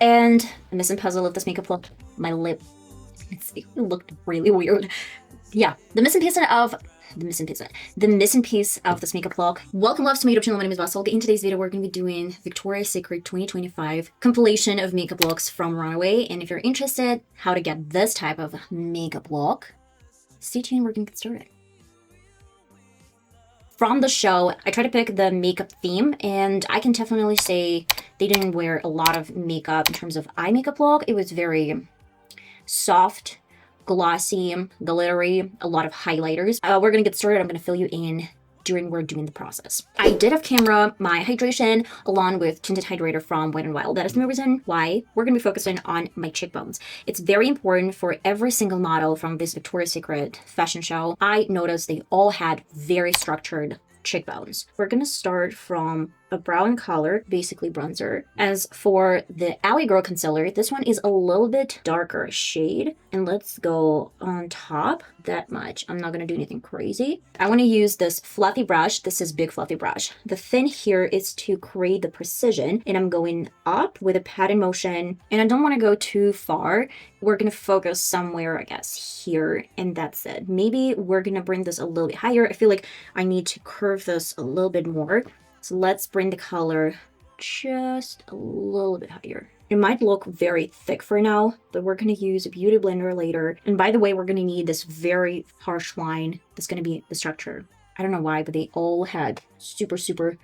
And the missing puzzle of this makeup look, my lip. It looked really weird. Yeah, the missing piece of this makeup look. Welcome, loves, to my YouTube channel. My name is VassaOlga. In today's video, we're going to be doing Victoria's Secret 2025 compilation of makeup looks from Runway. And if you're interested how to get this type of makeup look, stay tuned. We're going to get started. From the show, I tried to pick the makeup theme, and I can definitely say they didn't wear a lot of makeup in terms of eye makeup look. It was very soft, glossy, glittery, a lot of highlighters. We're gonna get started. I'm gonna fill you in during we're doing the process. I did have camera my hydration along with tinted hydrator from Wet n Wild. That is the reason why we're gonna be focusing on my cheekbones. It's very important for every single model from this Victoria's Secret fashion show. I noticed they all had very structured cheekbones. We're gonna start from a brown color, basically bronzer. As for the L.A.Girl concealer, this one is a little bit darker shade, and let's go on top that much. I'm not gonna do anything crazy. I want to use this fluffy brush. This is big fluffy brush. The thin here is to create the precision, and I'm going up with a patting motion, and I don't want to go too far. We're gonna focus somewhere, I guess, here, and that's it. Maybe we're gonna bring this a little bit higher. I feel like I need to curve this a little bit more. So let's bring the color just a little bit higher. It might look very thick for now, but we're going to use a beauty blender later. And by the way, we're going to need this very harsh line. That's going to be the structure. I don't know why, but they all had super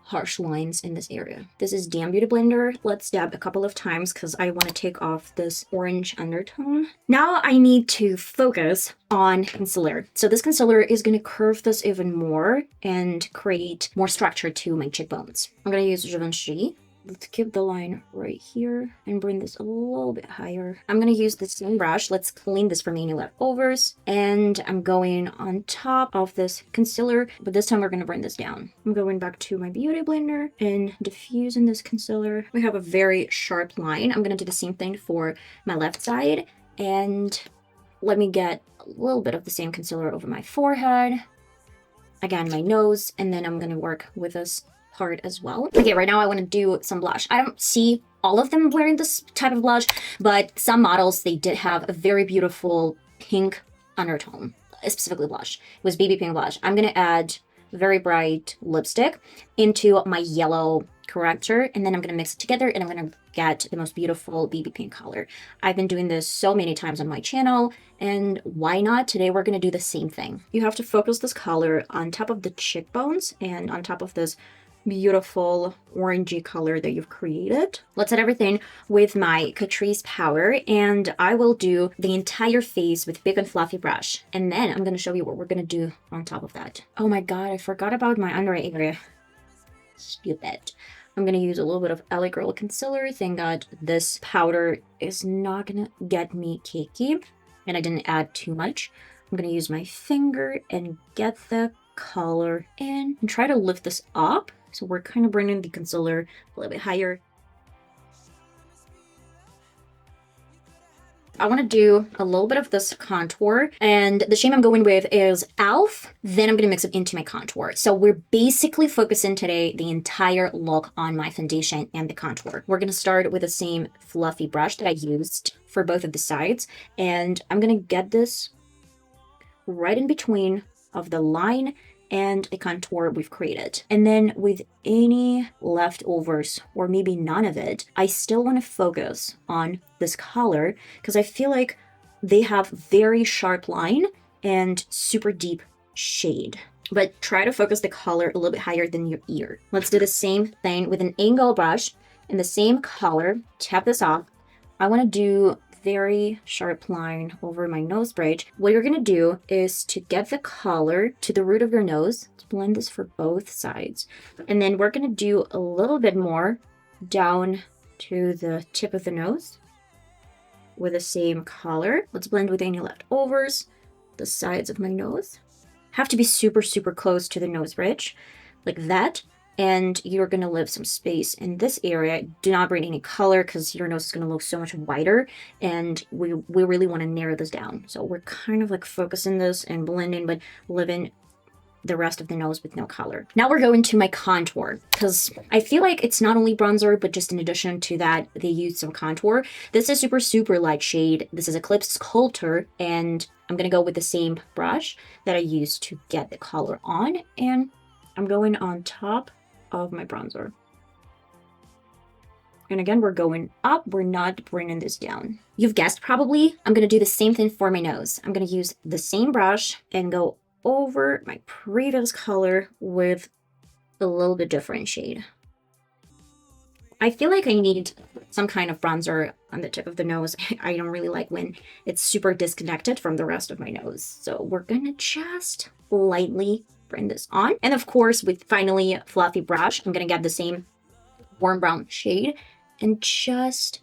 harsh lines in this area. This is damn beauty blender. Let's dab a couple of times because I want to take off this orange undertone. Now I need to focus on concealer. So this concealer is going to curve this even more and create more structure to my cheekbones. I'm going to use Givenchy. Let's keep the line right here and bring this a little bit higher. I'm going to use the same brush. Let's clean this from any leftovers. And I'm going on top of this concealer, but this time we're going to bring this down. I'm going back to my beauty blender and diffusing this concealer. We have a very sharp line. I'm going to do the same thing for my left side. And let me get a little bit of the same concealer over my forehead. Again, my nose. And then I'm going to work with this part as well. Okay, right now I want to do some blush. I don't see all of them wearing this type of blush, but some models, they did have a very beautiful pink undertone, specifically blush. It was baby pink blush. I'm going to add very bright lipstick into my yellow corrector, and then I'm going to mix it together, and I'm going to get the most beautiful baby pink color. I've been doing this so many times on my channel, and why not? Today we're going to do the same thing. You have to focus this color on top of the cheekbones and on top of this beautiful orangey color that you've created. Let's set everything with my Catrice powder, and I will do the entire face with big and fluffy brush, and then I'm going to show you what we're going to do on top of that. Oh my god, I forgot about my under eye area. Stupid. I'm going to use a little bit of L.A.Girl concealer. Thank god this powder is not going to get me cakey, and I didn't add too much. I'm going to use my finger and get the color in and try to lift this up. So we're kind of bringing the concealer a little bit higher. I want to do a little bit of this contour, and the shade I'm going with is e.l.f. Then I'm going to mix it into my contour. So we're basically focusing today the entire look on my foundation and the contour. We're going to start with the same fluffy brush that I used for both of the sides, and I'm going to get this right in between of the line and the contour we've created. And then with any leftovers, or maybe none of it, I still want to focus on this color because I feel like they have very sharp line and super deep shade. But try to focus the color a little bit higher than your ear. Let's do the same thing with an angle brush in the same color. Tap this off. I want to do very sharp line over my nose bridge. What you're gonna do is to get the color to the root of your nose, to blend this for both sides. And then we're gonna do a little bit more down to the tip of the nose with the same color. Let's blend with any leftovers, the sides of my nose. Have to be super close to the nose bridge, like that. And you're going to leave some space in this area. Do not bring any color because your nose is going to look so much wider, and we really want to narrow this down. So we're kind of like focusing this and blending, but leaving the rest of the nose with no color. Now we're going to my contour, because I feel like it's not only bronzer, but just in addition to that, they use some contour. This is super light shade. This is Eclipse Sculptor, and I'm gonna go with the same brush that I used to get the color on, and I'm going on top of my bronzer. And again, we're going up, we're not bringing this down. You've guessed probably, I'm gonna do the same thing for my nose. I'm gonna use the same brush and go over my previous color with a little bit different shade. I feel like I need some kind of bronzer on the tip of the nose. I don't really like when it's super disconnected from the rest of my nose. So we're gonna just lightly bring this on. And of course, with finally a fluffy brush, I'm gonna get the same warm brown shade and just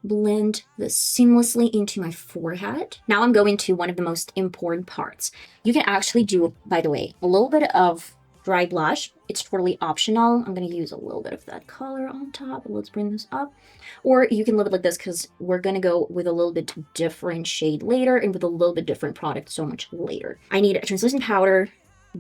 blend this seamlessly into my forehead. Now I'm going to one of the most important parts. You can actually do, by the way, a little bit of dry blush. It's totally optional. I'm going to use a little bit of that color on top. Let's bring this up. Or you can leave it like this because we're going to go with a little bit different shade later and with a little bit different product so much later. I need a translucent powder.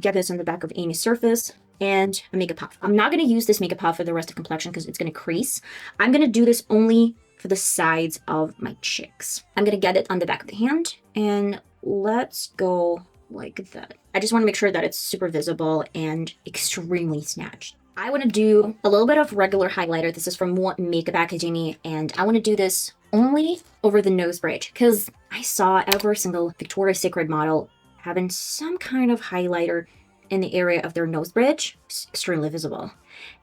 Get this on the back of any surface. And a makeup puff. I'm not going to use this makeup puff for the rest of complexion because it's going to crease. I'm going to do this only for the sides of my cheeks. I'm going to get it on the back of the hand and let's go like that. I just want to make sure that it's super visible and extremely snatched. I want to do a little bit of regular highlighter. This is from Makeup Academy, and I want to do this only over the nose bridge because I saw every single Victoria's Secret model having some kind of highlighter in the area of their nose bridge. It's extremely visible.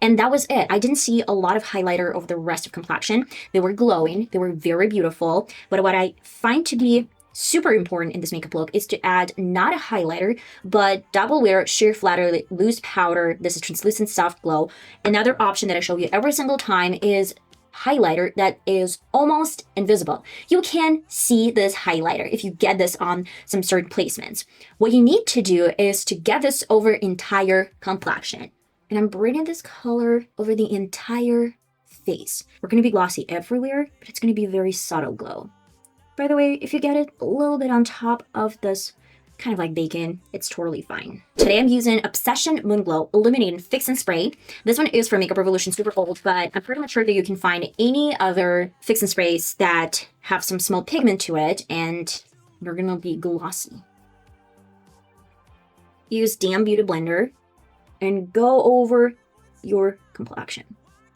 And that was it. I didn't see a lot of highlighter over the rest of complexion. They were glowing, they were very beautiful. But what I find to be super important in this makeup look is to add not a highlighter, but double wear sheer flatter loose powder. This is translucent soft glow. Another option that I show you every single time is highlighter that is almost invisible. You can see this highlighter if you get this on some certain placements. What you need to do is to get this over entire complexion. And I'm bringing this color over the entire face. We're going to be glossy everywhere, but it's going to be a very subtle glow. By the way, if you get it a little bit on top of this kind of like bacon, it's totally fine. Today I'm using Obsession Moon Glow Illuminating Fix and Spray. This one is from Makeup Revolution, super old, but I'm pretty much sure that you can find any other fix and sprays that have some small pigment to it, and they're gonna be glossy. Use Damn Beauty Blender and go over your complexion,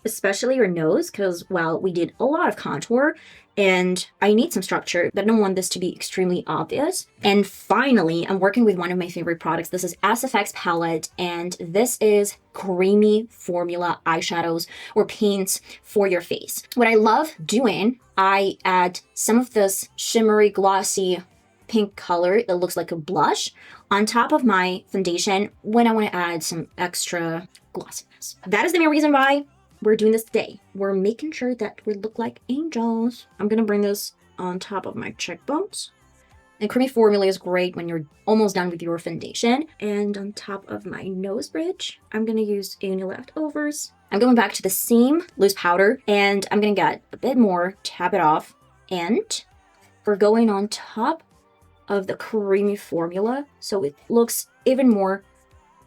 especially your nose, because, well, we did a lot of contour and I need some structure, but I don't want this to be extremely obvious. And finally, I'm working with one of my favorite products. This is SFX palette, and this is creamy formula eyeshadows or paints for your face. What I love doing, I add some of this shimmery, glossy pink color that looks like a blush on top of my foundation when I want to add some extra glossiness. That is the main reason why we're doing this today. We're making sure that we look like angels. I'm gonna bring this on top of my cheekbones. And creamy formula is great when you're almost done with your foundation. And on top of my nose bridge, I'm gonna use any leftovers. I'm going back to the same loose powder, and I'm gonna get a bit more, tap it off, and we're going on top of the creamy formula so it looks even more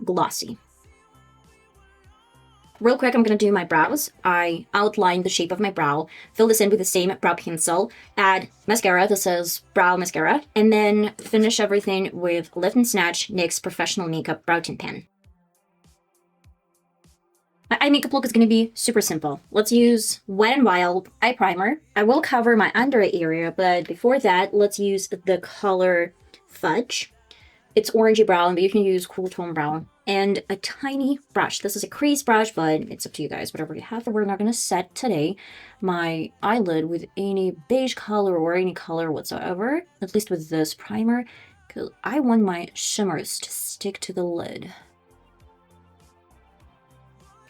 glossy. Real quick, I'm going to do my brows. I outline the shape of my brow, fill this in with the same brow pencil, add mascara, this is brow mascara, and then finish everything with Lift and Snatch NYX Professional Makeup Brow Tint Pen. My eye makeup look is going to be super simple. Let's use Wet n Wild eye primer. I will cover my under eye area, but before that, let's use the color Fudge. It's orangey brown, but you can use cool tone brown. And a tiny brush. This is a crease brush, but it's up to you guys, whatever you have. We're not going to set today my eyelid with any beige color or any color whatsoever, at least with this primer, because I want my shimmers to stick to the lid.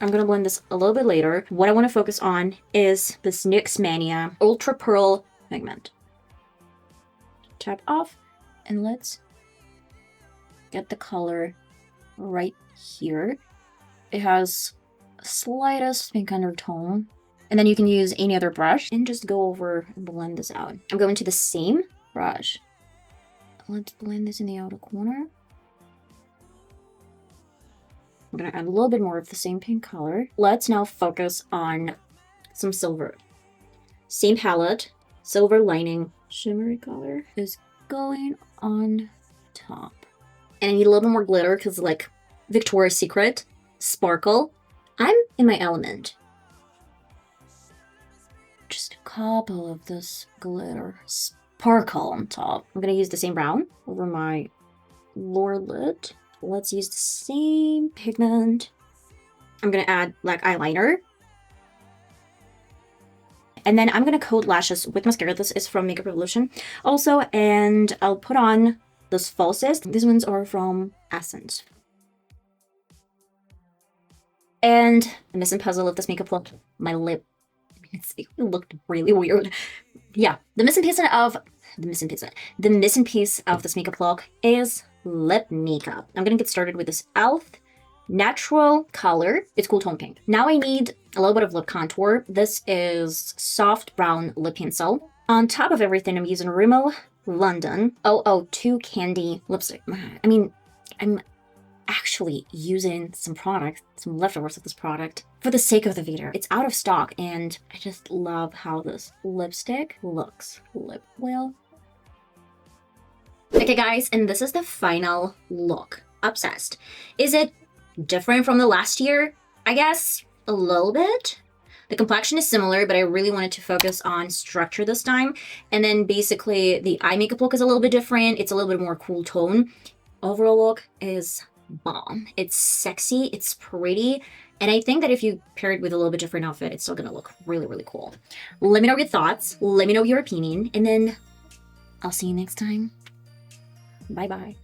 I'm going to blend this a little bit later. What I want to focus on is this NYX Mania Ultra Pearl Pigment. Tap off, and let's get the color right here. It has slightest pink undertone, and then you can use any other brush and just go over and blend this out. I'm going to the same brush. Let's blend this in the outer corner. I'm gonna add a little bit more of the same pink color. Let's now focus on some silver. Same palette, silver lining, shimmery color is going on top. And I need a little bit more glitter because like Victoria's Secret, sparkle. I'm in my element. Just a couple of this glitter sparkle on top. I'm gonna use the same brown over my lower lid. Let's use the same pigment. I'm gonna add black eyeliner. And then I'm gonna coat lashes with mascara. This is from Makeup Revolution also, and I'll put on those falsies. These ones are from Essence. And the missing puzzle of this makeup look, my lip. It looked really weird. Yeah, the missing piece of this makeup look is lip makeup. I'm gonna get started with this e.l.f. natural color. It's cool tone pink. Now I need a little bit of lip contour. This is soft brown lip pencil. On top of everything, I'm using Rimmel London 002 Candy lipstick. I mean, I'm actually using some leftovers of this product for the sake of the video. It's out of stock and I just love how this lipstick looks. Lip well. Okay guys, and this is the final look. Obsessed. Is it different from the last year? I guess a little bit. The complexion is similar, but I really wanted to focus on structure this time. And then basically the eye makeup look is a little bit different. It's a little bit more cool tone. Overall look is bomb. It's sexy, it's pretty, and I think that if you pair it with a little bit different outfit, it's still gonna look really, really cool. Let me know your thoughts, let me know your opinion, and then I'll see you next time. Bye-bye.